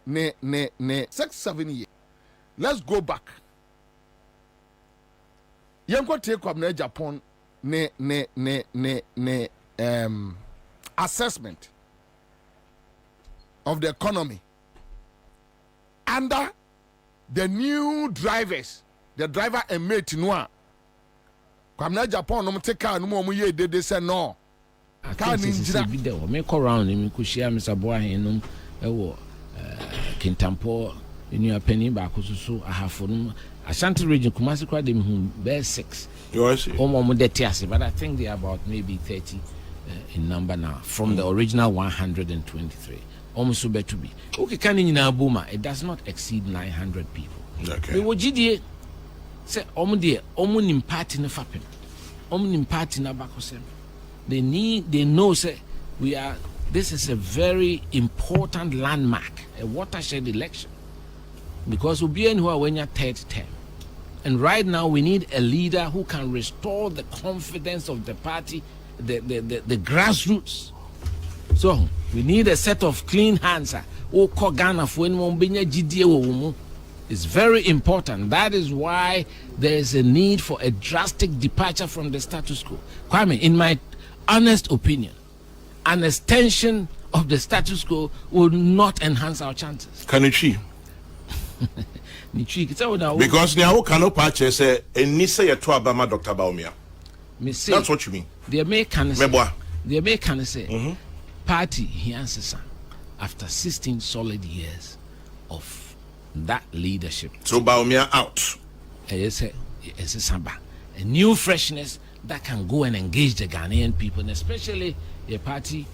ne 6-7 years. Let's go back. Yanko take Kwabena Agyapong ne assessment of the economy under the new drivers, the driver and mate noa. Kwabena Agyapong no take car no mo ye they say no. Car ninja be there. Me call round him ko share Mr. Boahen no Kintampo in your penny back so I have for them. Ashanti region Kumasi kwa dem hu bear 6. Yes. But I think they are about maybe 30 in number now from the original 123. Almost so better to be. Okay, can in Buma, it does not exceed 900 people. Okay. They were GDA say in party no fappen. In party na bakosem. They know say this is a very important landmark, a watershed election. Because we'll be in who are when you're third term. And right now we need a leader who can restore the confidence of the party, the grassroots. So we need a set of clean hands. It's very important. That is why there is a need for a drastic departure from the status quo. Kwame, in my honest opinion, an extension of the status quo will not enhance our chances. Can you see? Because now cannot purchase a Nisa to Abama Dr. Bawumia. That's what you mean. The American say party he answers after 16 solid years of that leadership. So Bawumia out. A new freshness that can go and engage the Ghanaian people, and especially the party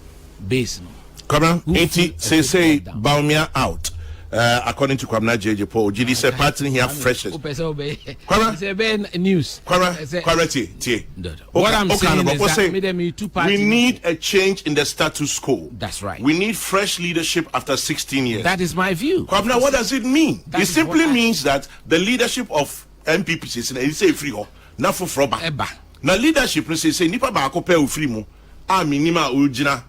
base. Come on, 80 say Bawumia out. According to Kwabena Agyapong, GD said party here freshness. Newz. What I'm saying is that we need a change in the status quo. That's right. We need fresh leadership after 16 years. That is my view. Kwabena, what does it mean? It simply means that the leadership of NPP is a free ho, not for Froba. Now leadership is say nipa ba akope ofri mu. Minima ujina.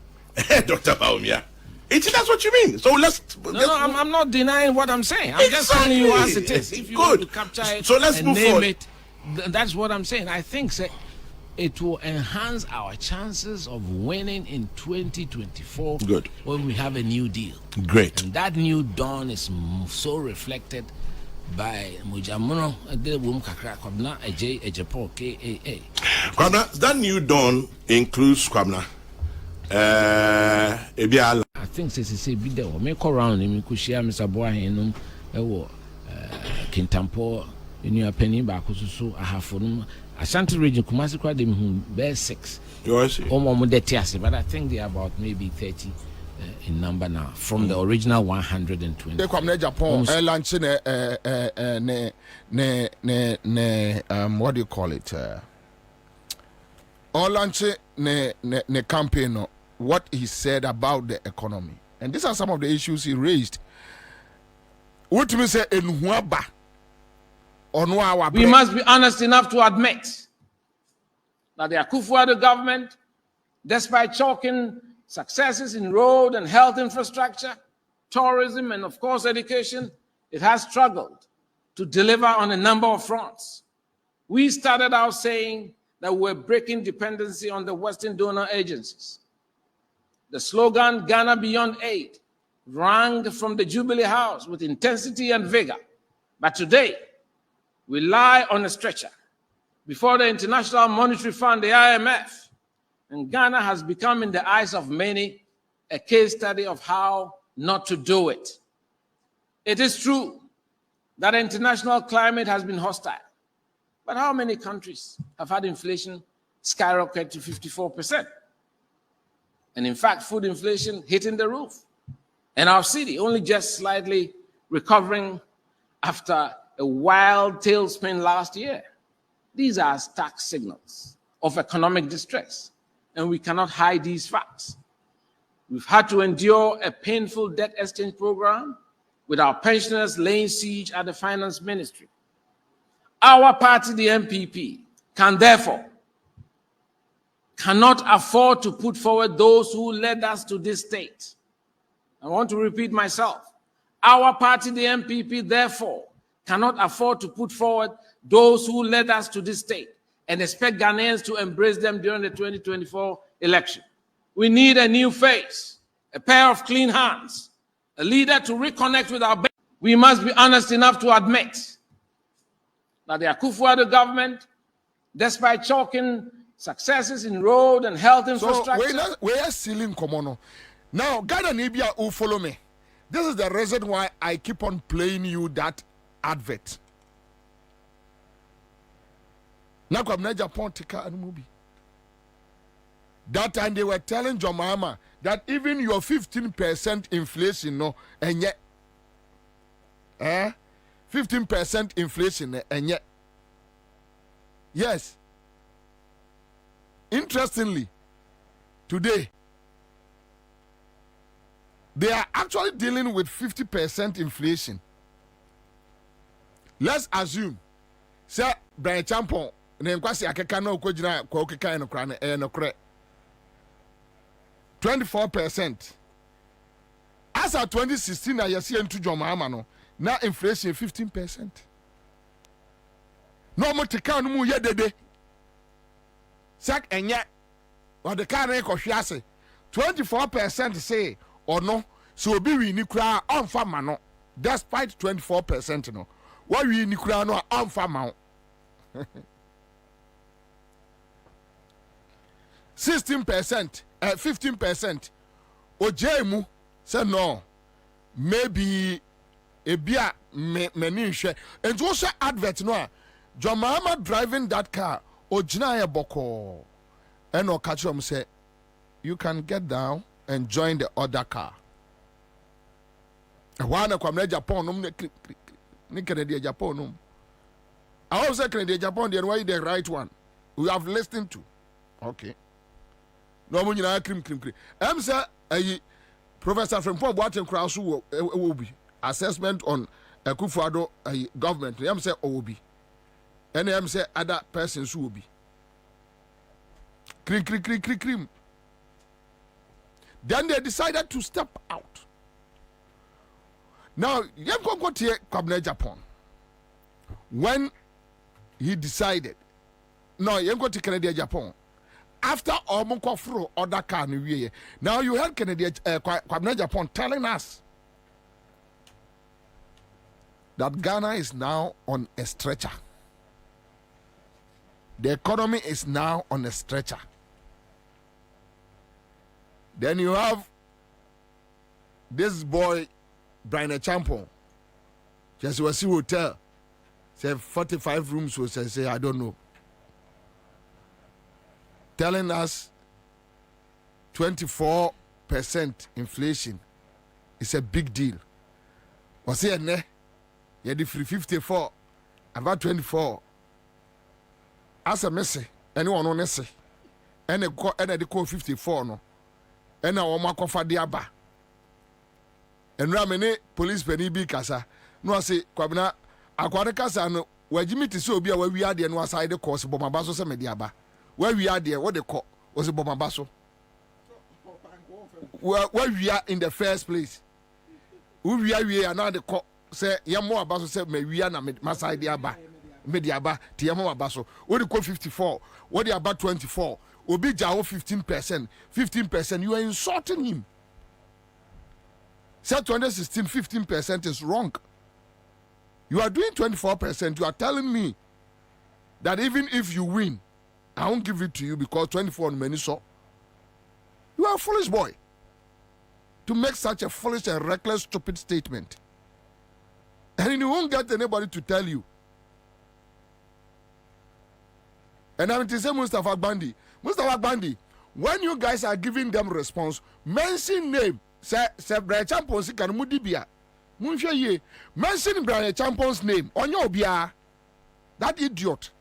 Dr. Bawumia. That's what you mean. So I'm not denying what I'm saying. I'm just telling you as it is. If you want to capture it, so let's move forward. That's what I'm saying. I think it will enhance our chances of winning in 2024. Good. When we have a new deal. Great. And that new dawn is so reflected by Mujamuno Kwabena Agyapong KAA. Kwabena, that new dawn includes Kwabena. I think say be there. Me call round him ko share Mr. Boahen no Kintampo in your penny back so I have for them. Ashanti region Kumasi kwa dem hu bear 6. Yes. But I think they are about maybe 30 in number now from the original 120. They Kwabena Agyapong launching what do you call it? All launching ne campaign what he said about the economy. And these are some of the issues he raised. What we say in Huaba. We must be honest enough to admit that the Akufo-Addo government, despite chalking successes in road and health infrastructure, tourism, and of course education, it has struggled to deliver on a number of fronts. We started out saying that we're breaking dependency on the Western donor agencies. The slogan, Ghana Beyond Aid, rang from the Jubilee House with intensity and vigor. But today, we lie on a stretcher before the International Monetary Fund, the IMF, and Ghana has become, in the eyes of many, a case study of how not to do it. It is true that the international climate has been hostile. But how many countries have had inflation skyrocket to 54%? And in fact, food inflation hitting the roof. And our city only just slightly recovering after a wild tailspin last year. These are stark signals of economic distress, and we cannot hide these facts. We've had to endure a painful debt exchange program with our pensioners laying siege at the finance ministry. Our party, the NPP, cannot afford to put forward those who led us to this state. I want to repeat myself. Our party, the NPP, therefore, cannot afford to put forward those who led us to this state and expect Ghanaians to embrace them during the 2024 election. We need a new face, a pair of clean hands, a leader to reconnect with our base. We must be honest enough to admit that the Akufo-Addo government, despite chalking successes in road and health infrastructure. So we are sealing Commotion. Now, Ghana Nibia who follow me. This is the reason why I keep on playing you that advert. Now, Agyapong tika and movie. That time they were telling John Mahama that even your 15% inflation, no, and yet, 15% inflation, and yet, yes. Interestingly, today, they are actually dealing with 50% inflation. Let's assume, say, Brian Champon, Nenkwasi Akekano Kojina Kwokeka and Krane and Okre 24%. As of 2016, I see into John Mahamano, now inflation 15%. No more Tikano Mu Yedede. Sak and yet, what the car record 24% say or no, so be we nikra on farmer, despite 24%. No, why we nikra no on farmer 16%, 15%. Ojemu say no, maybe a beer many share. And also advert no, John Mahama driving that car. Ojina boko, and no catch him say, you can get down and join the other car. One of Agyapong, Agyapong. I also say Agyapong, the way the right one. We have listened to. Okay. No one cream. I'm say Professor from Paul Boateng Kraus will be assessment on Akufo-Addo government. I'm say OB. And I'm say other persons who will be. Cream. Then they decided to step out. Now, you can go to Agyapong. When he decided, no, you go to Agyapong. After Omunkofro other car, now you heard Agyapong telling us that Ghana is now on a stretcher. The economy is now on a stretcher. Then you have this boy, Brian Champon. Just was a hotel. Say 45 rooms was say I don't know. Telling us 24% inflation is a big deal. Was here ne? You had 54, about 24. As a message, anyone on essay, and they call 54 no, and now Oma Kofa Diaba. And Ramene police penny be casa. No, I say, Kwabena, Aquadacasa, no, where Jimmy Tisobia, where we are there, and was I the course, Bomabaso Semediaba. Where we are there, what they call was a Bomabaso. Where we are in the first place. Who we are now the call, say, Yamo Abaso said, may we are not Masai Diaba. Mediaba, Tiamo Abaso. What do you call 54? What do you about 24? Obi Jao 15%. 15%. You are insulting him. Say 2016, 15% is wrong. You are doing 24%. You are telling me that even if you win, I won't give it to you because 24 on many saw. You are a foolish boy to make such a foolish and reckless, stupid statement. And you won't get anybody to tell you. And I'm to say Mustafa Bandi, when you guys are giving them response, mention name. Say Brian Champon's can mudibia. Munsha ye. Mention Brian Champon's name on your bia. That idiot.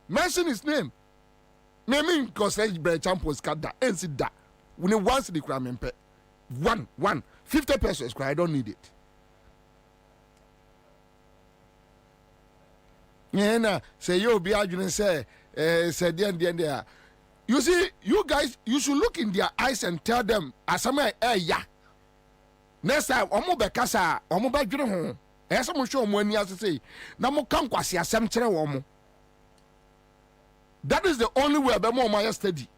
Mention his name. Name because Brian Champon's cut that. And sit that. When once the crime pay. 50 pesos. I don't need it. Yeah, say you be arguing say said there. You see, you guys, you should look in their eyes and tell them, "Asama yeah." next time omo be kasa omo be dwere ho ese mo hwe omo ani asese na mo kan kwase asem kire wo mo. That is the only way be mo my study.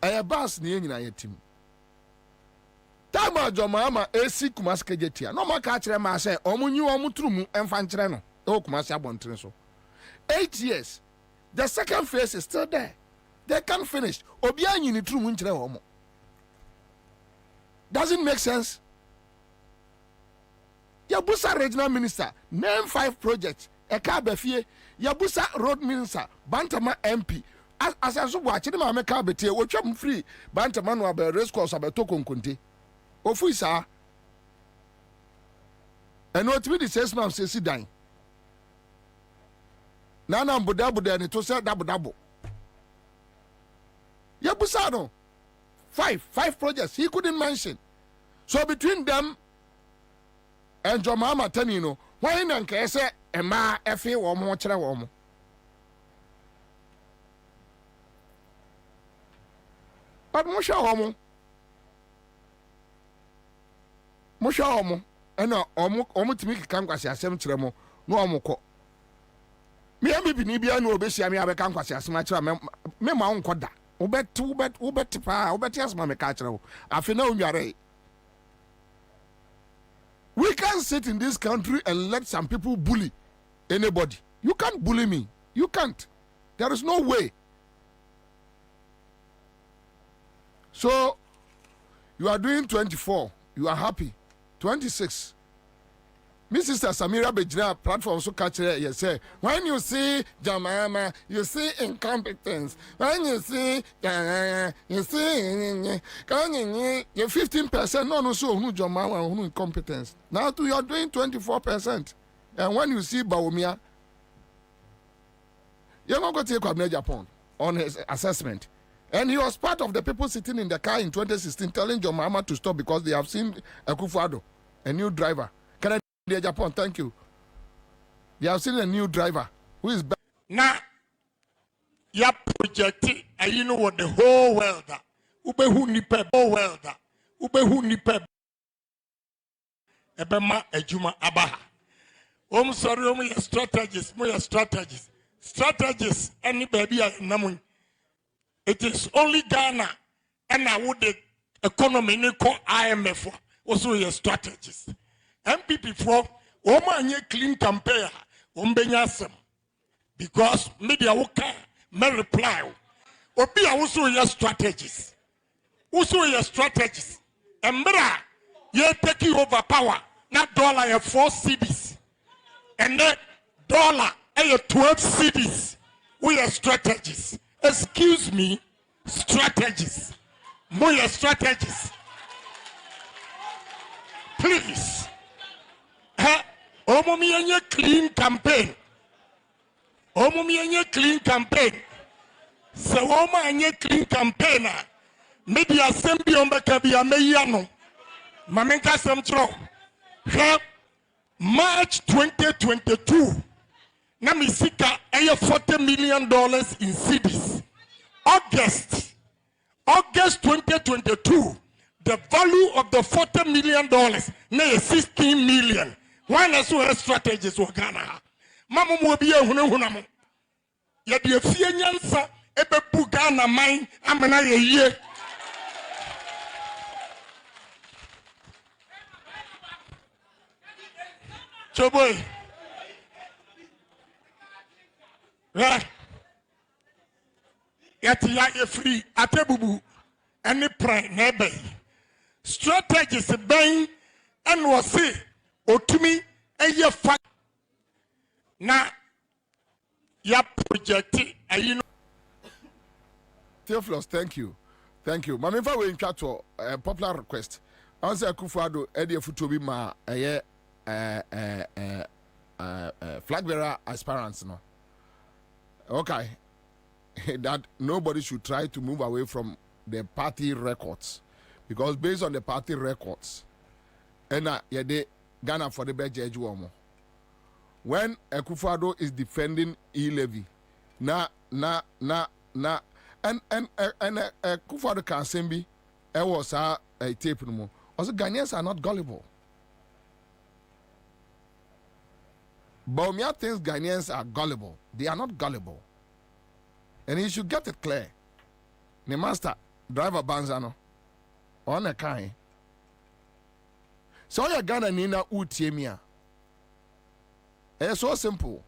Aya bas ne nyina yetim. Tama joma ama esi kumaske jetia. No maka kire ma se omo nyi omo turumu emfa nkire no. E kumase abontre so. 8 years. The second phase is still there. They can't finish. Obi anyi ni turumu nkire omo. Doesn't make sense. Yabusa regional minister name 5 projects. Eka befie. Yabusa road minister Bantama MP. As I so watch them make a bete wo twam free Bantama no abe race course abeto konkonte. Ofu isa. And what me the 6 months say dan. Nana mbuda ni to say double. Yabusa no 5 projects he couldn't mention. So between them and Jomama Tanino, why nan ka say ema efe wo mo kire wo mo. But mo sha wo mo ena omo timi kan kwase asem kire mo no omo ko. Me am bi ni bia na obesia me abeka kwase asem kire me ma wonko da. Ubet pa ubet asma me ka kire wo. Afi na onware. We can't sit in this country and let some people bully anybody. You can't bully me. You can't. There is no way. So, you are doing 24. You are happy. 26. My sister Samira Bejina platform so catch it. You say, when you see Jamama, you see incompetence. When you see, you see, you're 15%. No, so who Jamama, who incompetence. Now you are doing 24%. And when you see Bawumia, you're not going to take Agyapong on his assessment. And he was part of the people sitting in the car in 2016 telling Jamama to stop because they have seen Akufo-Addo, a new driver. The Japan, thank you. You have seen a new driver who is back. Now, you project and you know what the whole world that. Whole world that. Ebema ejuma abaha. Sorry, strategists. Strategists, any baby namun. It is only Ghana and I would the economy call IMF also your strategists. NPP for Oma clean campaign Ombenyasem because media okay may reply. Obi also your strategies. Also your strategies. Embra you taking over power. Not dollar your 4 cities. And that dollar your 12 cities. We are strategies. Excuse me, strategies. More strategies. Please. Omomianye clean campaign. So anye clean campaign. Maybe assembly on Bakabi Ameyano. Mamenka Samtro. March 2022. Namisika $40 million in cities. August 2022. The value of the $40 million now 16 million. Why not so strategies for Ghana? Mama mo be hunamo. Ya de fie nyansa ebe bu Ghana mine amena ye. Choboy. Right. Yati ya free atebubu any prime nebe. Strategies bang and was say otumi eye fa na ya project you know. Theophilus, thank you. Mami fa we ntwa to popular request. Answer Akufo-Addo ede futobi ma flag bearer aspirants no. Okay. That nobody should try to move away from the party records. Because based on the party records, and yede Ghana for the best judge womo. When Akufo-Addo is defending e-levy, and Kufuor Kansembi was a tape no more. Also Ghanaians are not gullible. Bawumia thinks Ghanaians are gullible. They are not gullible. And he should get it clear. The master, driver Banzano, on a kind. So you're Ghana Nina Utiemia. It's so simple.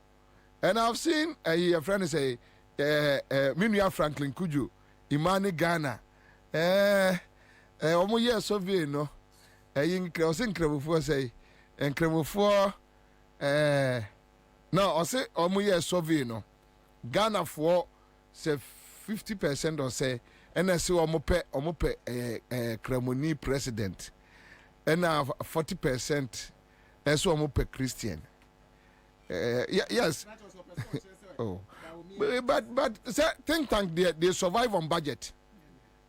And I've seen a friend say, Minya Franklin Kuju, Imani Ghana. Omo ye so vi no. Yin krewsin krewfo say, en krewfo no, I say omo ye so vi no. Ghana for say 50% or say, and I say omo pe kremoni president. And 40% and so omo pe Christian. Yes. Oh. But think tank they survive on budget.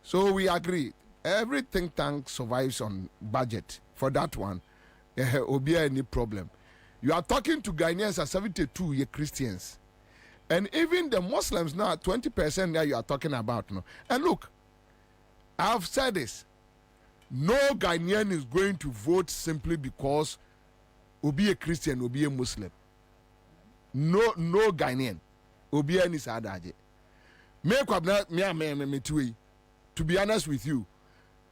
So we agree. Every think tank survives on budget. For that one, will be any problem. You are talking to Ghanaians at 72 year Christians. And even the Muslims now 20% that you are talking about. No. And look, I've said this. No Ghanaian is going to vote simply because will be a Christian, will be a Muslim. No Ghanaian. Obi any sadaje. Me Kwabena me tuwe. To be honest with you,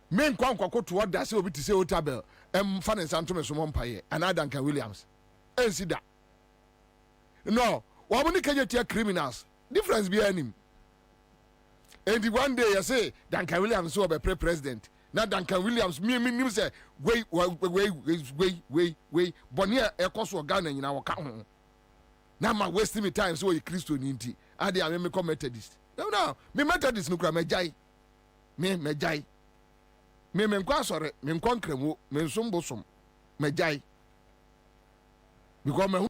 me nkwa to what that say obi to say Otabel fan and Santo Mesomon Paye and Duncan Williams. See that. No, what many can you criminals? Difference behind him. And the one day you say Duncan Williams so be president. Now Duncan Williams me say wait Bonia e koso Ghana nyina wo ka ho. Now I'm wasting my time so you Christian inti. Ade am me come Methodist. No. Me Methodist no kra me jai. Me jai. Me nkwa sore, me nkwa nkremo, me nsombosom. Me jai. Because me